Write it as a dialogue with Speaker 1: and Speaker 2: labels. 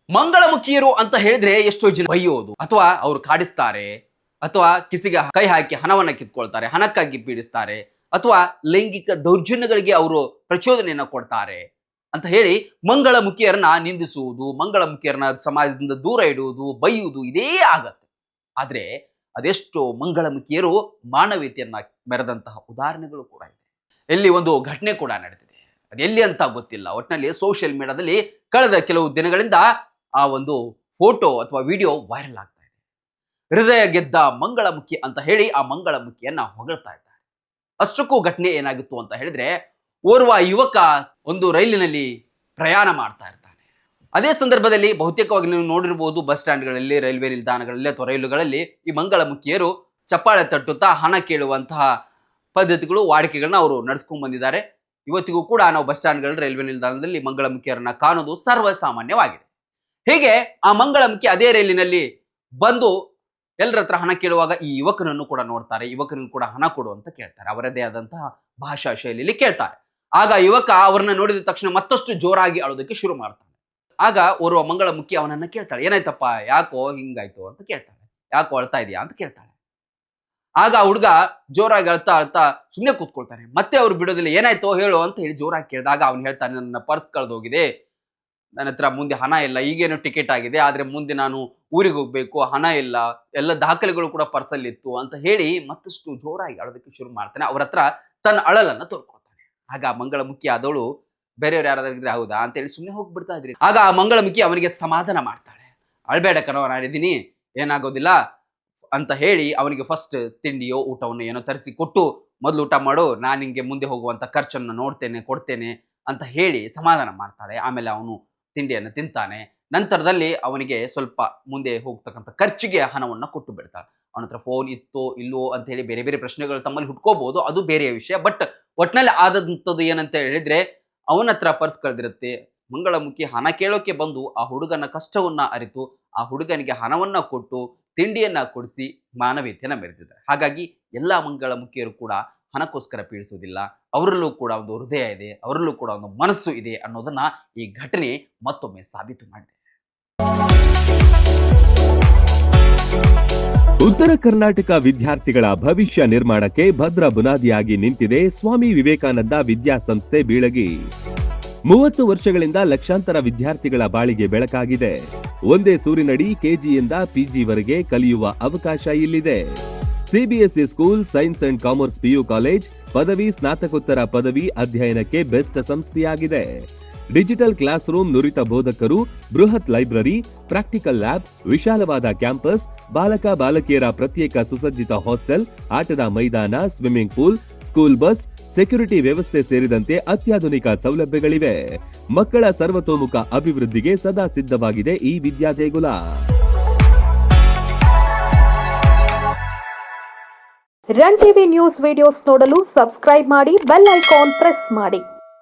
Speaker 1: ಮಂಗಳಮುಖಿಯರು ಅಂತ ಹೇಳಿದ್ರೆ ಎಷ್ಟೋ ಜನ ಬೈಯೋದು ಅಥವಾ ಅವರು ಕಾಡಿಸ್ತಾರೆ ಅಥವಾ ಕಿಸಿಗೆ ಕೈ ಹಾಕಿ ಹಣವನ್ನ ಕಿತ್ಕೊಳ್ತಾರೆ, ಹಣಕ್ಕಾಗಿ ಪೀಡಿಸ್ತಾರೆ ಅಥವಾ ಲೈಂಗಿಕ ದೌರ್ಜನ್ಯಗಳಿಗೆ ಅವರು ಪ್ರಚೋದನೆಯನ್ನ ಕೊಡ್ತಾರೆ ಅಂತ ಹೇಳಿ ಮಂಗಳಮುಖಿಯರನ್ನ ನಿಂದಿಸುವುದು, ಮಂಗಳಮುಖಿಯರನ್ನ ಸಮಾಜದಿಂದ ದೂರ ಇಡುವುದು, ಬೈಯುವುದು ಇದೇ ಆಗತ್ತೆ. ಆದ್ರೆ ಅದೆಷ್ಟೋ ಮಂಗಳಮುಖಿಯರು ಮಾನವೀಯತೆಯನ್ನ ಮೆರೆದಂತಹ ಉದಾಹರಣೆಗಳು ಕೂಡ ಇದೆ. ಎಲ್ಲಿ ಒಂದು ಘಟನೆ ಕೂಡ ನಡೆದಿದೆ, ಅದು ಎಲ್ಲಿ ಅಂತ ಗೊತ್ತಿಲ್ಲ. ಒಟ್ಟಿನಲ್ಲಿ ಸೋಷಿಯಲ್ ಮೀಡಿಯಾದಲ್ಲಿ ಕಳೆದ ಕೆಲವು ದಿನಗಳಿಂದ ಆ ಒಂದು ಫೋಟೋ ಅಥವಾ ವಿಡಿಯೋ ವೈರಲ್ ಆಗ್ತಾ ಇದೆ. ಹೃದಯ ಗೆದ್ದ ಮಂಗಳಮುಖಿ ಅಂತ ಹೇಳಿ ಆ ಮಂಗಳಮುಖಿಯನ್ನ ಹೊಗಳ್ತಾ ಇದ್ದಾರೆ. ಅಷ್ಟಕ್ಕೂ ಘಟನೆ ಏನಾಗಿತ್ತು ಅಂತ ಹೇಳಿದ್ರೆ, ಓರ್ವ ಯುವಕ ಒಂದು ರೈಲಿನಲ್ಲಿ ಪ್ರಯಾಣ ಮಾಡ್ತಾ ಇರ್ತಾನೆ. ಅದೇ ಸಂದರ್ಭದಲ್ಲಿ ಬಹುತೇಕವಾಗಿ ನೀವು ನೋಡಿರಬಹುದು, ಬಸ್ ಸ್ಟ್ಯಾಂಡ್ಗಳಲ್ಲಿ, ರೈಲ್ವೆ ನಿಲ್ದಾಣಗಳಲ್ಲಿ ಅಥವಾ ರೈಲುಗಳಲ್ಲಿ ಈ ಮಂಗಳಮುಖಿಯರು ಚಪ್ಪಾಳೆ ತಟ್ಟುತ್ತಾ ಹಣ ಕೇಳುವಂತಹ ಪದ್ಧತಿಗಳು, ವಾಡಿಕೆಗಳನ್ನ ಅವರು ನಡೆಸ್ಕೊಂಡು ಬಂದಿದ್ದಾರೆ. ಇವತ್ತಿಗೂ ಕೂಡ ನಾವು ಬಸ್ ಸ್ಟ್ಯಾಂಡ್ಗಳಲ್ಲಿ, ರೈಲ್ವೆ ನಿಲ್ದಾಣದಲ್ಲಿ ಮಂಗಳಮುಖಿಯರನ್ನ ಕಾಣೋದು ಸರ್ವಸಾಮಾನ್ಯವಾಗಿದೆ. ಹೀಗೆ ಆ ಮಂಗಳಮುಖಿ ಅದೇ ರೈಲಿನಲ್ಲಿ ಬಂದು ಎಲ್ಲರ ಹತ್ರ ಹಣ ಕೇಳುವಾಗ ಈ ಯುವಕನನ್ನು ಕೂಡ ನೋಡ್ತಾರೆ, ಯುವಕನಿಗೂ ಕೂಡ ಹಣ ಕೊಡು ಅಂತ ಕೇಳ್ತಾರೆ. ಅವರದೇ ಆದಂತಹ ಭಾಷಾ ಶೈಲಿಯಲ್ಲಿ ಕೇಳ್ತಾರೆ. ಆಗ ಯುವಕ ಅವರನ್ನ ನೋಡಿದ ತಕ್ಷಣ ಮತ್ತಷ್ಟು ಜೋರಾಗಿ ಅಳೋದಕ್ಕೆ ಶುರು ಮಾಡ್ತಾನೆ. ಆಗ ಓರ್ವ ಮಂಗಳಮುಖಿ ಅವನನ್ನ ಕೇಳ್ತಾಳೆ, ಏನಾಯ್ತಪ್ಪ, ಯಾಕೋ ಹಿಂಗಾಯ್ತು ಅಂತ ಕೇಳ್ತಾಳೆ. ಯಾಕೋ ಅಳ್ತಾ ಇದೆಯಾ ಅಂತ ಕೇಳ್ತಾಳೆ. ಆಗ ಹುಡುಗ ಜೋರಾಗಿ ಅಳ್ತಾ ಅಳ್ತಾ ಸುಮ್ಮನೆ ಕೂತ್ಕೊಳ್ತಾನೆ. ಮತ್ತೆ ಅವ್ರು ಬಿಡೋದಿಲ್ಲ, ಏನಾಯ್ತೋ ಹೇಳು ಅಂತ ಹೇಳಿ ಜೋರಾಗಿ ಕೇಳಿದಾಗ ಅವನು ಹೇಳ್ತಾನೆ, ನನ್ನ ಪರ್ಸ್ ಕಳೆದೋಗಿದೆ, ನನ್ನ ಹತ್ರ ಮುಂದೆ ಹಣ ಇಲ್ಲ, ಈಗೇನು ಟಿಕೆಟ್ ಆಗಿದೆ, ಆದ್ರೆ ಮುಂದೆ ನಾನು ಊರಿಗೆ ಹೋಗ್ಬೇಕು, ಹಣ ಇಲ್ಲ, ಎಲ್ಲ ದಾಖಲೆಗಳು ಕೂಡ ಪರ್ಸಲ್ಲಿ ಇತ್ತು ಅಂತ ಹೇಳಿ ಮತ್ತಷ್ಟು ಜೋರಾಗಿ ಅಳೋದಕ್ಕೆ ಶುರು ಮಾಡ್ತಾನೆ. ಅವ್ರ ಹತ್ರ ತನ್ನ ಅಳಲನ್ನ ತೋರ್ಕೊಳ್ತಾನೆ. ಆಗ ಮಂಗಳಮುಖಿ ಆದವಳು ಬೇರೆಯವ್ರು ಯಾರಾದ್ರಿದ್ರೆ ಹೌದಾ ಅಂತ ಹೇಳಿ ಸುಮ್ಮನೆ ಹೋಗ್ಬಿಡ್ತಾ ಇದ್ರಿ. ಆಗ ಆ ಮಂಗಳಮುಖಿ ಅವನಿಗೆ ಸಮಾಧಾನ ಮಾಡ್ತಾಳೆ. ಅಳ್ಬೇಡ ಕಣವ, ನಾನಿದ್ದೀನಿ, ಏನಾಗೋದಿಲ್ಲ ಅಂತ ಹೇಳಿ ಅವನಿಗೆ ಫಸ್ಟ್ ತಿಂಡಿಯೋ ಊಟವನ್ನು ಏನೋ ತರಿಸಿ ಕೊಟ್ಟು, ಮೊದಲು ಊಟ ಮಾಡು, ನಾನು ನಿಂಗೆ ಮುಂದೆ ಹೋಗುವಂತ ಖರ್ಚನ್ನು ನೋಡ್ತೇನೆ, ಕೊಡ್ತೇನೆ ಅಂತ ಹೇಳಿ ಸಮಾಧಾನ ಮಾಡ್ತಾಳೆ. ಆಮೇಲೆ ಅವನು ತಿಂಡಿಯನ್ನು ತಿಂತಾನೆ. ನಂತರದಲ್ಲಿ ಅವನಿಗೆ ಸ್ವಲ್ಪ ಮುಂದೆ ಹೋಗ್ತಕ್ಕಂಥ ಖರ್ಚಿಗೆ ಹಣವನ್ನು ಕೊಟ್ಟು ಬಿಡ್ತಾಳೆ. ಅವನ ಹತ್ರ ಫೋನ್ ಇತ್ತೋ ಇಲ್ಲೋ ಅಂತ ಹೇಳಿ ಬೇರೆ ಬೇರೆ ಪ್ರಶ್ನೆಗಳು ತಮ್ಮಲ್ಲಿ ಹುಟ್ಕೋಬಹುದು, ಅದು ಬೇರೆಯ ವಿಷಯ. ಬಟ್ ಒಟ್ನಲ್ಲಿ ಆದಂಥದ್ದು ಏನಂತ ಹೇಳಿದ್ರೆ, ಅವನ ಹತ್ರ ಪರ್ಸ್ ಕಳೆದಿರುತ್ತೆ. ಮಂಗಳಮುಖಿ ಹಣ ಕೇಳೋಕೆ ಬಂದು ಆ ಹುಡುಗನ ಕಷ್ಟವನ್ನ ಅರಿತು ಆ ಹುಡುಗನಿಗೆ ಹಣವನ್ನ ಕೊಟ್ಟು ತಿಂಡಿಯನ್ನ ಕೊಡಿಸಿ ಮಾನವೀಯತೆಯನ್ನ ಮೆರೆದಿದ್ದಾರೆ. ಹಾಗಾಗಿ ಎಲ್ಲಾ ಮಂಗಳಮುಖಿಯರು ಕೂಡ ಹಣಕ್ಕೋಸ್ಕರ ಪೀಡಿಸುವುದಿಲ್ಲ. ಅವರಲ್ಲೂ ಕೂಡ ಒಂದು ಹೃದಯ ಇದೆ, ಅವರಲ್ಲೂ ಕೂಡ ಒಂದು ಮನಸ್ಸು ಇದೆ ಅನ್ನೋದನ್ನ ಈ ಘಟನೆ ಮತ್ತೊಮ್ಮೆ ಸಾಬೀತು ಮಾಡಿದೆ.
Speaker 2: ಉತ್ತರ ಕರ್ನಾಟಕ ವಿದ್ಯಾರ್ಥಿಗಳ ಭವಿಷ್ಯ ನಿರ್ಮಾಣಕ್ಕೆ ಭದ್ರ ಬುನಾದಿಯಾಗಿ ನಿಂತಿದೆ ಸ್ವಾಮಿ ವಿವೇಕಾನಂದ ವಿದ್ಯಾಸಂಸ್ಥೆ ಬೀಳಗಿ. 30 ವರ್ಷಗಳಿಂದ ಲಕ್ಷಾಂತರ ವಿದ್ಯಾರ್ಥಿಗಳ ಬಾಳಿಗೆ ಬೆಳಕಾಗಿದೆ. ಒಂದೇ ಸೂರಿನಡಿ ಕೆಜಿಯಿಂದ ಪಿಜಿವರೆಗೆ ಕಲಿಯುವ ಅವಕಾಶ ಇಲ್ಲಿದೆ. CBSE school, science and commerce PU college, ಪದವಿ, ಸ್ನಾತಕೋತ್ತರ ಪದವಿ ಅಧ್ಯಯನಕ್ಕೆ ಬೆಸ್ಟ್ ಸಂಸ್ಥೆಯಾಗಿದೆ. ಡಿಜಿಟಲ್ ಕ್ಲಾಸ್ ರೂಮ್, ನುರಿತ ಬೋಧಕರು, ಬೃಹತ್ ಲೈಬ್ರರಿ, ಪ್ರಾಕ್ಟಿಕಲ್ ಲ್ಯಾಬ್, ವಿಶಾಲವಾದ ಕ್ಯಾಂಪಸ್, ಬಾಲಕ ಬಾಲಕಿಯರ ಪ್ರತ್ಯೇಕ ಸುಸಜ್ಜಿತ ಹಾಸ್ಟೆಲ್, ಆಟದ ಮೈದಾನ, swimming pool, school bus, security ವ್ಯವಸ್ಥೆ ಸೇರಿದಂತೆ ಅತ್ಯಾಧುನಿಕ ಸೌಲಭ್ಯಗಳಿವೆ. ಮಕ್ಕಳ ಸರ್ವತೋಮುಖ ಅಭಿವೃದ್ಧಿಗೆ ಸದಾ ಸಿದ್ಧವಾಗಿದೆ ಈ ವಿದ್ಯಾದೇಗುಲ.
Speaker 3: ರನ್ ಟಿವಿ ನ್ಯೂಸ್ ವಿಡಿಯೋಸ್ ನೋಡಲು ಸಬ್ಸ್ಕ್ರೈಬ್ ಮಾಡಿ, ಬೆಲ್ ಐಕಾನ್ ಪ್ರೆಸ್ ಮಾಡಿ.